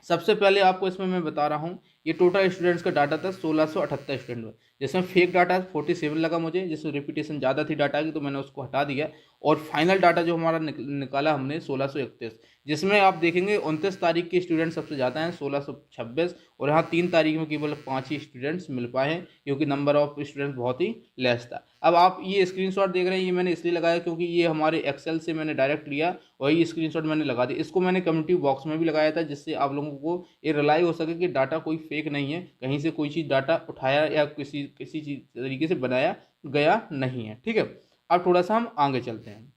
सबसे पहले आपको इसमें मैं बता रहा हूँ, ये टोटल स्टूडेंट्स का डाटा था 1678 स्टूडेंट में, जिसमें फेक डाटा 47 लगा मुझे, जिसमें रिपीटेशन ज़्यादा थी डाटा की, तो मैंने उसको हटा दिया। और फाइनल डाटा जो हमारा निकाला हमने 1631, जिसमें आप देखेंगे 29 तारीख के स्टूडेंट सबसे ज़्यादा हैं 1626, और यहाँ 3 तारीख में केवल 5 ही स्टूडेंट्स मिल पाए हैं, क्योंकि नंबर ऑफ स्टूडेंट्स बहुत ही लेस था। अब आप ये स्क्रीनशॉट देख रहे हैं, ये मैंने इसलिए लगाया क्योंकि ये हमारे एक्सेल से मैंने डायरेक्ट लिया, वही स्क्रीनशॉट मैंने लगा दिया। इसको मैंने कम्युनिटी बॉक्स में भी लगाया था, जिससे आप लोगों को ये रिलाई हो सके कि डाटा कोई फेक नहीं है, कहीं से कोई चीज़ डाटा उठाया या किसी किसी चीज़ तरीके से बनाया गया नहीं है। ठीक है, अब थोड़ा सा हम आगे चलते हैं।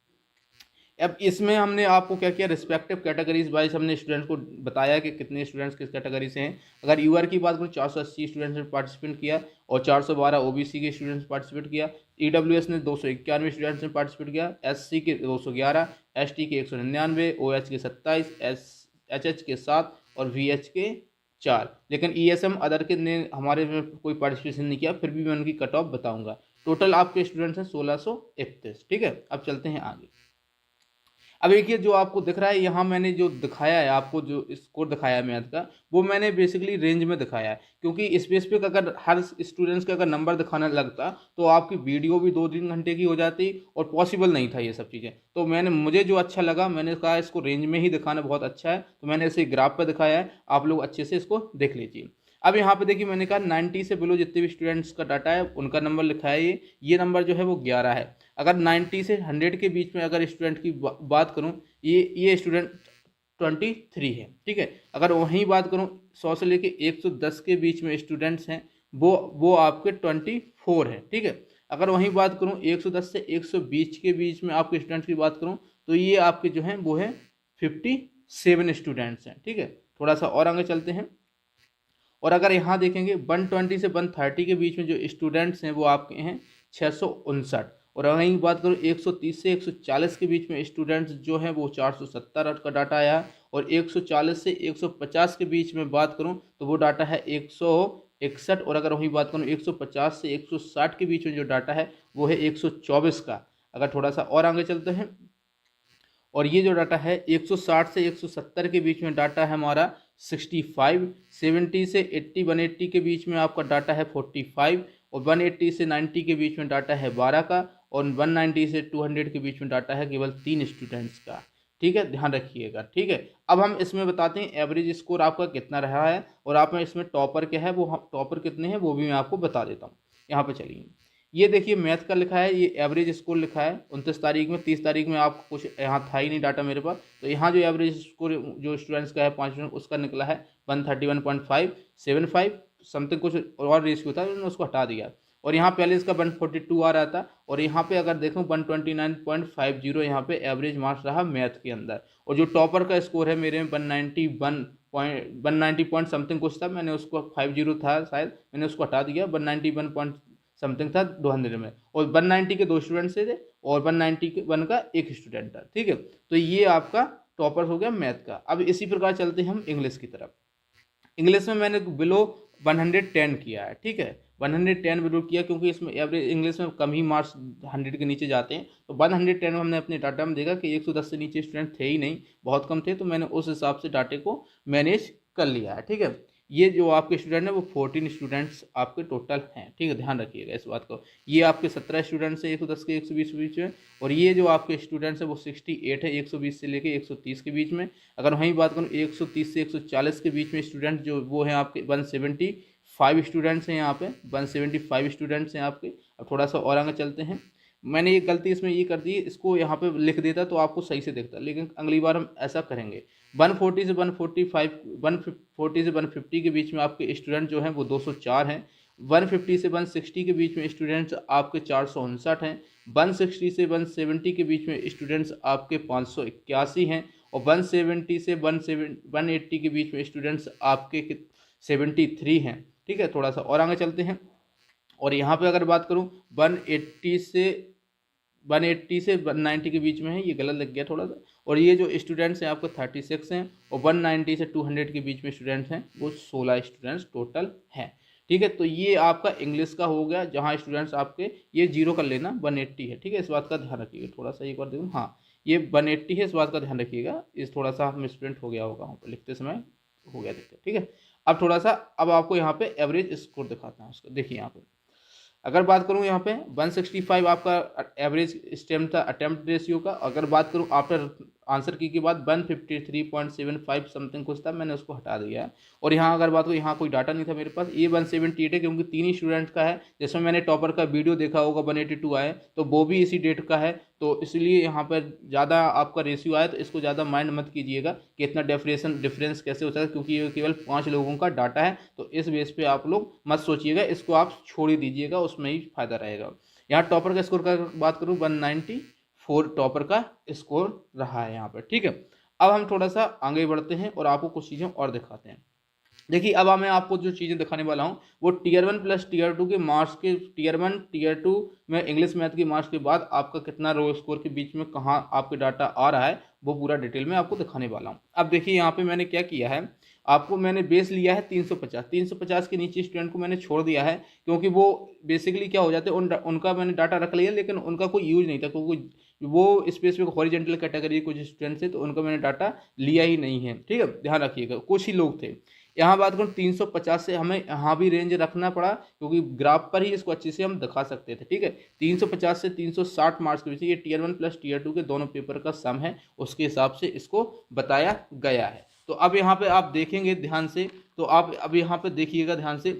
अब इसमें हमने आपको क्या किया, रिस्पेक्टिव कैटेगरीज वाइज हमने स्टूडेंट्स को बताया कि कितने स्टूडेंट्स किस कैटेगरी से हैं। अगर यूआर की बात करूँ 480 स्टूडेंट्स ने पार्टिसिपेट किया, और 412 ओबीसी के स्टूडेंट्स पार्टिसिपेट किया। ईडब्ल्यूएस ने 291 स्टूडेंट्स ने पार्टिसिपेट किया, एससी के 211, एसटी के 199, ओएच के 27, एचएच के 7 और वीएच के 4। लेकिन ईएसएम अदर के ने हमारे में कोई पार्टिसिपेशन नहीं किया, फिर भी मैं उनकी कट ऑफ बताऊंगा। टोटल आपके स्टूडेंट्स हैं 1631। ठीक है, अब चलते हैं आगे। अब एक ये जो आपको दिख रहा है यहाँ, मैंने जो दिखाया है आपको, जो स्कोर दिखाया है मैथ का, वो मैंने बेसिकली रेंज में दिखाया है, क्योंकि स्पेसिफिक अगर हर स्टूडेंट्स का अगर नंबर दिखाना लगता तो आपकी वीडियो भी 2-3 घंटे की हो जाती, और पॉसिबल नहीं था ये सब चीज़ें। तो मुझे जो अच्छा लगा, मैंने कहा इसको रेंज में ही दिखाना बहुत अच्छा है, तो मैंने इसे ग्राफ पर दिखाया है, आप लोग अच्छे से इसको देख लीजिए। अब यहाँ पे देखिए, मैंने कहा 90 से बिलो जितने भी स्टूडेंट्स का डाटा है उनका नंबर लिखा है, ये नंबर जो है वो 11 है। अगर 90 से 100 के बीच में अगर स्टूडेंट की बात करूं, ये स्टूडेंट 23 है। ठीक है, अगर वहीं बात करूं 100 से लेके 110 के बीच में स्टूडेंट्स हैं, वो आपके 24 है। ठीक है, अगर वहीं बात करूं 110 से 120 के बीच में आपके स्टूडेंट्स की बात करूं, तो ये आपके जो हैं वो है 57 स्टूडेंट्स हैं। ठीक है, थोड़ा सा और आगे चलते हैं। और अगर यहाँ देखेंगे 120 से 130 के बीच में जो स्टूडेंट्स हैं वो आपके हैं 659। और वहीं बात करूँ 130 से 140 के बीच में स्टूडेंट्स जो हैं वो 470 का डाटा आया। और 140 से 150 के बीच में बात करूँ तो वो डाटा है 161। और अगर वहीं बात करूँ 150 से 160 के बीच में जो डाटा है वो है 124 का। अगर थोड़ा सा और आगे चलते हैं, और ये जो डाटा है 160 से 170 के बीच में डाटा है हमारा 65। 70 से 180 के बीच में आपका डाटा है 45। और 180 से 90 के बीच में डाटा है 12 का। और 190 से 200 के बीच में डाटा है केवल 3 स्टूडेंट्स का। ठीक है, ध्यान रखिएगा। ठीक है, अब हम इसमें बताते हैं एवरेज स्कोर आपका कितना रहा है, और आप में इसमें टॉपर क्या है, वो टॉपर कितने हैं वो भी मैं आपको बता देता हूँ। यहाँ पे चलिए, ये देखिए मैथ का लिखा है, ये एवरेज स्कोर लिखा है 29 तारीख में। 30 तारीख में आपको कुछ यहाँ था ही नहीं डाटा मेरे पास, तो यहाँ जो एवरेज स्कोर जो स्टूडेंट्स का है 5 स्टूडेंट उसका निकला है 131.575 समथिंग, कुछ और रेशियो था, मैंने उसको हटा दिया। और यहाँ पहले इसका 142 आ रहा था, और यहाँ पे अगर देखूँ 129.50 यहाँ पे एवरेज मार्क्स रहा मैथ के अंदर। और जो टॉपर का स्कोर है मेरे में 190 पॉइंट समथिंग कुछ था, मैंने उसको 50 था शायद, मैंने उसको हटा दिया। 191 पॉइंट समथिंग था 200 में। और 190 के 2 स्टूडेंट्स थे, और 191 का एक स्टूडेंट था। ठीक है, तो ये आपका टॉपर हो गया मैथ का। अब इसी प्रकार चलते हैं हम इंग्लिश की तरफ। इंग्लिश में मैंने बिलो 110 किया है। ठीक है, 110 बिलो किया, क्योंकि इसमें एवरेज इंग्लिश में कम ही मार्क्स 100 के नीचे जाते हैं। तो 110 में हमने अपने डाटा में देखा कि 110 से नीचे स्टूडेंट थे ही नहीं, बहुत कम थे, तो मैंने उस हिसाब से डाटे को मैनेज कर लिया है। ठीक है, ये जो आपके स्टूडेंट हैं वो 14 स्टूडेंट्स आपके टोटल हैं। ठीक है, ध्यान रखिएगा इस बात को। ये आपके 17 स्टूडेंट्स हैं 110 के 120 के बीच में। और ये जो आपके स्टूडेंट्स हैं वो 68 है 120 से लेके 130 के बीच में। अगर वहीं बात करूँ 130 से 140 के बीच में स्टूडेंट जो वो हैं आपके 175 स्टूडेंट्स हैं, यहाँ पे 175 स्टूडेंट्स हैं आपके। अब थोड़ा सा और आगे चलते हैं। मैंने ये गलती इसमें ये कर दी, इसको यहाँ पे लिख देता तो आपको सही से दिखता, लेकिन अगली बार हम ऐसा करेंगे। 140 से 145 140 से 150 के बीच में आपके स्टूडेंट जो हैं वो 204 हैं। 150 से 160 के बीच में स्टूडेंट्स आपके 459 हैं। 160 से 170 के बीच में स्टूडेंट्स आपके 581 हैं। और 170 से 180 के बीच में स्टूडेंट्स आपके 73 हैं। ठीक है, थोड़ा सा और आगे चलते हैं। और यहाँ पे अगर बात करूँ 180 से 190 के बीच में है, ये गलत लग गया थोड़ा सा। और ये जो स्टूडेंट्स हैं आपको 36 हैं। और 190 से 200 के बीच में स्टूडेंट्स हैं वो 16 स्टूडेंट्स टोटल हैं। ठीक है, तो ये आपका इंग्लिश का हो गया, जहाँ स्टूडेंट्स आपके ये जीरो कर लेना 180 है। ठीक है, इस बात का ध्यान रखिएगा। थोड़ा सा एक बार देखो, हाँ ये 180 है, इस बात का ध्यान रखिएगा। इस थोड़ा सा मिसप्रिंट हो गया होगा लिखते समय, हो गया दिक्कत, ठीक है। अब थोड़ा सा अब आपको यहाँ पे एवरेज स्कोर दिखाता हूँ उसका। देखिए यहाँ पे अगर बात करूँ यहाँ पे 165 आपका एवरेज स्टेम था अटेम्प्ट रेशियो का। अगर बात करूँ आफ्टर आंसर की बाद 153.75 समथिंग कुछ था, मैंने उसको हटा दिया है। और यहाँ अगर बात करूँ यहाँ कोई डाटा नहीं था मेरे पास, ये 178 है क्योंकि 3 ही स्टूडेंट का है। जिसमें मैंने टॉपर का वीडियो देखा होगा 182 आए, तो वो भी इसी डेट का है, तो इसलिए यहाँ पर ज़्यादा आपका रेशियो आया। तो इसको ज़्यादा माइंड मत कीजिएगा कि इतना डिफरेंस कैसे होता है, क्योंकि ये केवल 5 लोगों का डाटा है। तो इस बेस पे आप लोग मत सोचिएगा, इसको आप छोड़ ही दीजिएगा, उसमें ही फायदा रहेगा। यहाँ टॉपर का स्कोर का बात करूँ 194 टॉपर का स्कोर रहा है यहाँ पर, ठीक है। अब हम थोड़ा सा आगे बढ़ते हैं और आपको कुछ चीज़ें और दिखाते हैं। देखिए अब मैं आपको जो चीज़ें दिखाने वाला हूँ वो टीयर 1 प्लस टीयर 2 के मार्क्स के, टीयर 1 टीयर 2 में इंग्लिश मैथ के मार्क्स के बाद आपका कितना रो स्कोर के बीच में कहाँ आपके डाटा आ रहा है, वो पूरा डिटेल में आपको दिखाने वाला हूँ। अब देखिए यहाँ पे मैंने क्या किया है, आपको मैंने बेस लिया है 350 के नीचे स्टूडेंट को मैंने छोड़ दिया है, क्योंकि वो बेसिकली क्या हो जाते हैं उनका मैंने डाटा रख लिया, लेकिन उनका कोई यूज नहीं था, क्योंकि वो स्पेसिफिक हॉरिजेंटल कैटेगरी कुछ स्टूडेंट्स थे, तो उनका मैंने डाटा लिया ही नहीं है, ठीक है। ध्यान रखिएगा, कुछ ही लोग थे। यहाँ बात करूँ 350 से हमें यहाँ भी रेंज रखना पड़ा, क्योंकि ग्राफ पर ही इसको अच्छे से हम दिखा सकते थे, ठीक है। 350 से 360 मार्क्स के बीच, ये टीयर 1 प्लस टीयर 2 के दोनों पेपर का सम है, उसके हिसाब से इसको बताया गया है। तो अब यहाँ पे आप देखेंगे ध्यान से, तो आप अब यहाँ पे देखिएगा ध्यान से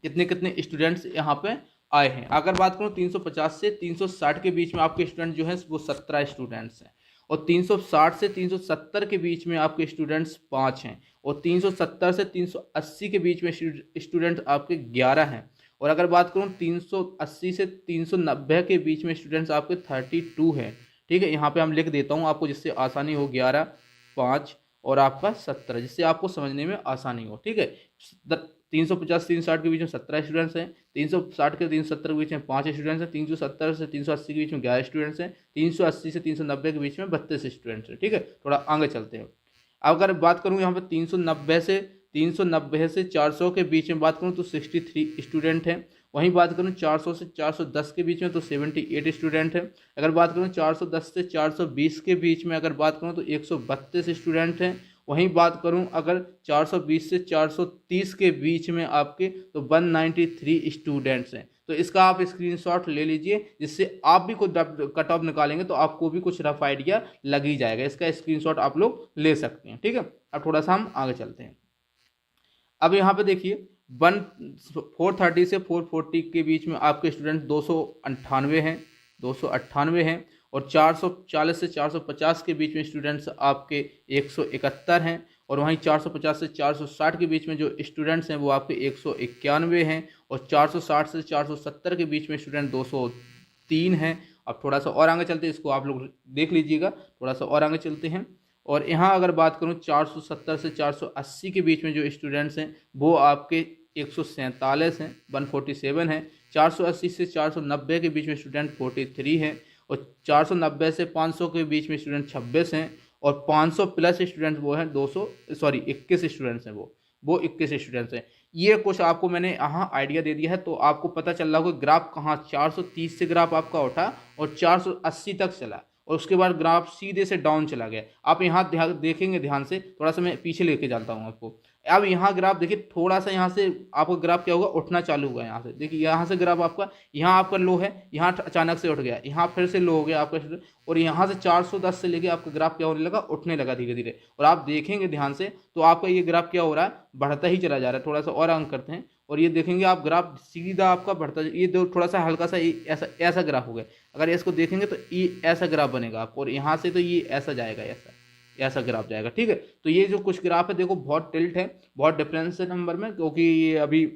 कितने कितने स्टूडेंट्स यहाँ पे आए हैं। अगर बात करूँ 350 से 360 के बीच में आपके स्टूडेंट जो हैं वो 17 स्टूडेंट्स हैं, और 360 से 370 के बीच में आपके स्टूडेंट्स 5 हैं, और 370 से 380 के बीच में स्टूडेंट आपके 11 हैं। और अगर बात करूँ 380 से 390 के बीच में स्टूडेंट्स आपके 32 हैं, ठीक है। यहाँ पे हम लिख देता हूँ आपको जिससे आसानी हो, 11, 5 और आपका 17, जिससे आपको समझने में आसानी हो, ठीक है। 350 से 360 के बीच में 17 स्टूडेंट्स हैं, 360 के 370 के बीच में 5 स्टूडेंट्स हैं, 370 से 380 के बीच में 11 स्टूडेंट्स हैं, 380 से 390 के बीच में 32 स्टूडेंट्स हैं, ठीक है। थोड़ा आगे चलते हैं। अगर बात करूँ यहाँ पे 390 से 400 के बीच में बात करूँ तो 63 स्टूडेंट हैं। वहीं बात करूँ 400 से 410 के बीच में तो 78 स्टूडेंट हैं। अगर बात करूँ 410 से 420 के बीच में अगर बात करूँ तो 132 स्टूडेंट हैं। वहीं बात करूं अगर 420 से 430 के बीच में आपके तो 193 स्टूडेंट्स हैं। तो इसका आप स्क्रीनशॉट ले लीजिए, जिससे आप भी कुछ कट ऑफ निकालेंगे तो आपको भी कुछ रफ आइडिया लग ही जाएगा। इसका स्क्रीनशॉट आप लोग ले सकते हैं, ठीक है। अब थोड़ा सा हम आगे चलते हैं। अब यहाँ पे देखिए 430 से 440 के बीच में आपके स्टूडेंट 298 हैं, और 440 से 450 के बीच में स्टूडेंट्स आपके 171 हैं, और वहीं 450 से 460 के बीच में जो स्टूडेंट्स हैं वो आपके 191 हैं, और 460 से 470 के बीच में स्टूडेंट 203 हैं। अब थोड़ा सा और आगे चलते हैं, इसको आप लोग देख लीजिएगा, थोड़ा सा और आगे चलते हैं। और यहाँ अगर बात करूँ 470 से 480 के बीच में जो स्टूडेंट्स हैं वो आपके 147 हैं, 147 हैं। 480 से 490 के बीच में स्टूडेंट 43 हैं, और 490 से 500 के बीच में स्टूडेंट 26 हैं, और 500 प्लस स्टूडेंट्स वो हैं 21 स्टूडेंट्स हैं, वो 21 स्टूडेंट्स हैं। ये कुछ आपको मैंने यहाँ आइडिया दे दिया है, तो आपको पता चल रहा होगा ग्राफ कहाँ 430 से ग्राफ आपका उठा और 480 तक चला, और उसके बाद ग्राफ सीधे से डाउन चला गया। आप यहाँ देखेंगे ध्यान से, थोड़ा सा मैं पीछे लेके जाता हूँ आपको। अब यहाँ ग्राफ देखिए, थोड़ा सा यहाँ से आपका ग्राफ क्या होगा, उठना चालू हुआ। यहाँ से देखिए, यहाँ से ग्राफ आपका, यहाँ आपका लो है, यहाँ अचानक से उठ गया, यहाँ फिर से लो हो गया आपका, और यहाँ से 410 से लेके आपका ग्राफ क्या होने लगा, उठने लगा धीरे धीरे। और आप देखेंगे ध्यान से तो आपका ये ग्राफ क्या हो रहा है, बढ़ता ही चला जा रहा है। थोड़ा सा और अंक करते हैं, और ये देखेंगे आप ग्राफ सीधा आपका बढ़ता, ये थोड़ा सा हल्का सा ऐसा ग्राफ हो गया। अगर इसको देखेंगे तो ये ऐसा ग्राफ बनेगा आपको, और यहाँ से तो ये ऐसा जाएगा, ऐसा ग्राफ जाएगा, ठीक है। तो ये जो कुछ ग्राफ है देखो, बहुत टिल्ट है, बहुत डिफरेंस है नंबर में, क्योंकि ये अभी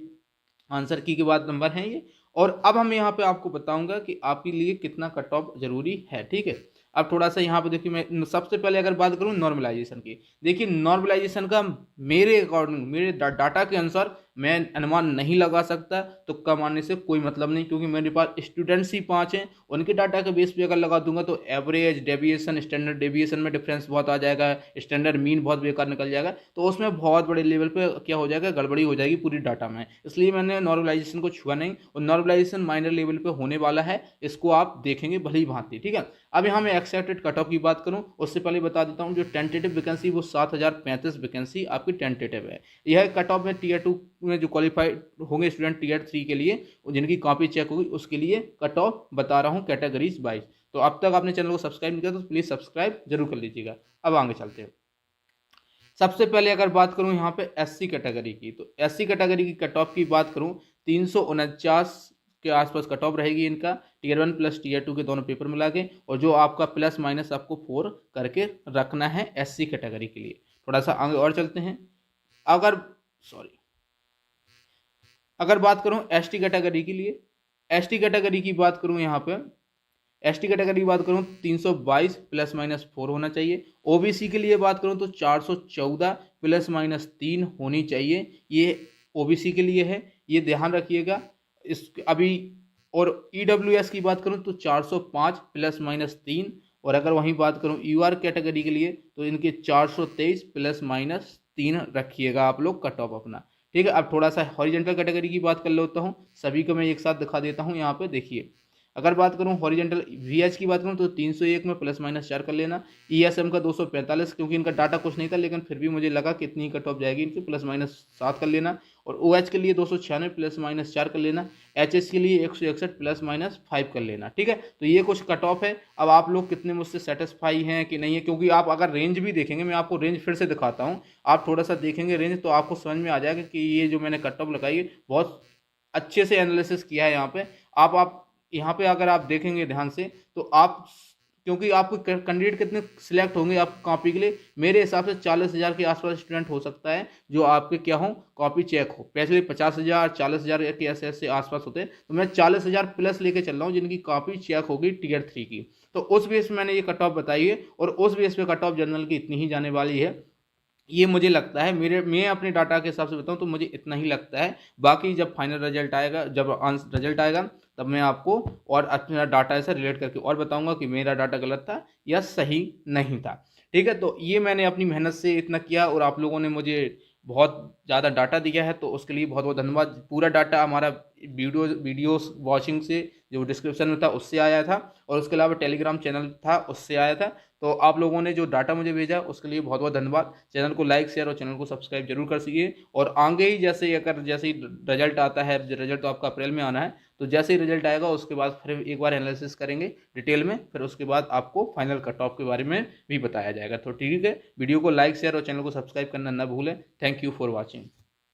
आंसर की के बाद नंबर हैं ये। और अब हम यहाँ पे आपको बताऊंगा कि आपके लिए कितना कट ऑफ जरूरी है, ठीक है। अब थोड़ा सा यहाँ पे देखिए, मैं सबसे पहले अगर बात करूँ नॉर्मलाइजेशन की, देखिए नॉर्मलाइजेशन का मेरे अकॉर्डिंग, मेरे डाटा के अनुसार मैं अनुमान नहीं लगा सकता, तुक्का मारने से कोई मतलब नहीं, क्योंकि मेरे पास स्टूडेंट्स ही 5 हैं। उनके डाटा के बेस पे अगर लगा दूंगा तो एवरेज, डेविएशन, स्टैंडर्ड डेविएशन में डिफरेंस बहुत आ जाएगा, स्टैंडर्ड मीन बहुत बेकार निकल जाएगा, तो उसमें बहुत बड़े लेवल पे क्या हो जाएगा, गड़बड़ी हो जाएगी पूरी डाटा में। इसलिए मैंने नॉर्मलाइजेशन को छुआ नहीं, और नॉर्मलाइजेशन माइनर लेवल पे होने वाला है, इसको आप देखेंगे भली भांति, ठीक है। अब यहाँ मैं एक्सेप्टेड कट ऑफ की बात करूँ, उससे पहले बता देता हूँ जो टेंटेटिव वैकेंसी वो 7035 वैकेंसी आपकी टेंटेटिव है। यह कट ऑफ में टीयर 2 में जो क्वालिफाइड होंगे स्टूडेंट टीयर 3 के लिए, जिनकी कॉपी चेक होगी, उसके लिए कट ऑफ बता रहा हूँ कैटेगरीज वाइज। तो अब तक आपने चैनल को सब्सक्राइब नहीं किया तो प्लीज़ सब्सक्राइब जरूर कर लीजिएगा। अब आगे चलते हैं। सबसे पहले अगर बात करूं यहाँ पे एससी कैटेगरी की, तो एससी कैटेगरी की कट ऑफ की बात करूं 349 के आसपास कट ऑफ रहेगी इनका, टीयर 1 प्लस टीयर 2 के दोनों पेपर मिला के, और जो आपका प्लस माइनस आपको 4 करके रखना है एससी कैटेगरी के लिए। थोड़ा सा आगे और चलते हैं। अगर बात करूं एसटी कैटेगरी के लिए, एसटी कैटेगरी की बात करूं यहाँ पे, एसटी कैटेगरी की बात करूं 322 प्लस माइनस 4 होना चाहिए। ओबीसी के लिए बात करूं तो 414 प्लस माइनस 3 होनी चाहिए। ये ओबीसी के लिए है, ये ध्यान रखिएगा इस अभी। और ईडब्ल्यूएस की बात करूं तो 405 प्लस माइनस 3, और अगर वहीं बात करूं यूआर कैटेगरी के लिए तो इनके 423 प्लस माइनस 3 रखिएगा आप लोग कट ऑफ अपना, ठीक है। अब थोड़ा सा हॉरिजेंटल कैटेगरी की बात कर लेता हूँ, सभी को मैं एक साथ दिखा देता हूँ यहाँ पे देखिए। अगर बात करूं हॉरिजेंटल वीएच की बात करूं तो 301 में प्लस माइनस 4 कर लेना। ईएसएम का 245, क्योंकि इनका डाटा कुछ नहीं था लेकिन फिर भी मुझे लगा कितनी कट ऑफ जाएगी इनकी, प्लस माइनस 7 कर लेना। और ओएच के लिए 296 प्लस माइनस 4 कर लेना। एचएस के लिए 161 प्लस माइनस 5 कर लेना, ठीक है। तो ये कुछ कट ऑफ है। अब आप लोग कितने मुझसे सेटिस्फाई हैं कि नहीं है, क्योंकि आप अगर रेंज भी देखेंगे, मैं आपको रेंज फिर से दिखाता हूँ, आप थोड़ा सा देखेंगे रेंज तो आपको समझ में आ जाएगा कि ये जो मैंने कट ऑफ लगाई है बहुत अच्छे से एनालिसिस किया है यहाँ पे। आप यहाँ पे अगर आप देखेंगे ध्यान से तो आप, क्योंकि आपको कैंडिडेट कितने सिलेक्ट होंगे आप कॉपी के लिए, मेरे हिसाब से 40,000 के आसपास स्टूडेंट हो सकता है जो आपके क्या हो, कॉपी चेक हो। पहले 50,000 40,000 के ऐसे आसपास होते हैं, तो मैं 40,000 प्लस लेके चल रहा हूँ जिनकी कॉपी चेक होगी टीयर 3 की। तो उस बेस में मैंने ये कट ऑफ बताई है, और उस बेस पे कट ऑफ जनरल की इतनी ही जाने वाली है, ये मुझे लगता है। मैं अपने डाटा के हिसाब से बताऊं तो मुझे इतना ही लगता है। बाकी जब फाइनल रिजल्ट आएगा, जब रिजल्ट आएगा, तब मैं आपको और अपना डाटा से रिलेट करके और बताऊंगा कि मेरा डाटा गलत था या सही नहीं था, ठीक है। तो ये मैंने अपनी मेहनत से इतना किया, और आप लोगों ने मुझे बहुत ज़्यादा डाटा दिया है, तो उसके लिए बहुत बहुत धन्यवाद। पूरा डाटा हमारा वीडियोस वॉचिंग से जो डिस्क्रिप्शन में था उससे आया था, और उसके अलावा टेलीग्राम चैनल था उससे आया था। तो आप लोगों ने जो डाटा मुझे भेजा उसके लिए बहुत बहुत धन्यवाद। चैनल को लाइक, शेयर और चैनल को सब्सक्राइब जरूर कर सकिए। और आगे ही जैसे ही रिजल्ट आता है, रिजल्ट तो आपका अप्रैल में आना है, तो जैसे ही रिजल्ट आएगा उसके बाद फिर एक बार एनालिसिस करेंगे डिटेल में, फिर उसके बाद आपको फाइनल कट ऑफ के बारे में भी बताया जाएगा। तो ठीक है, वीडियो को लाइक, शेयर और चैनल को सब्सक्राइब करना ना भूलें। Thank you for watching.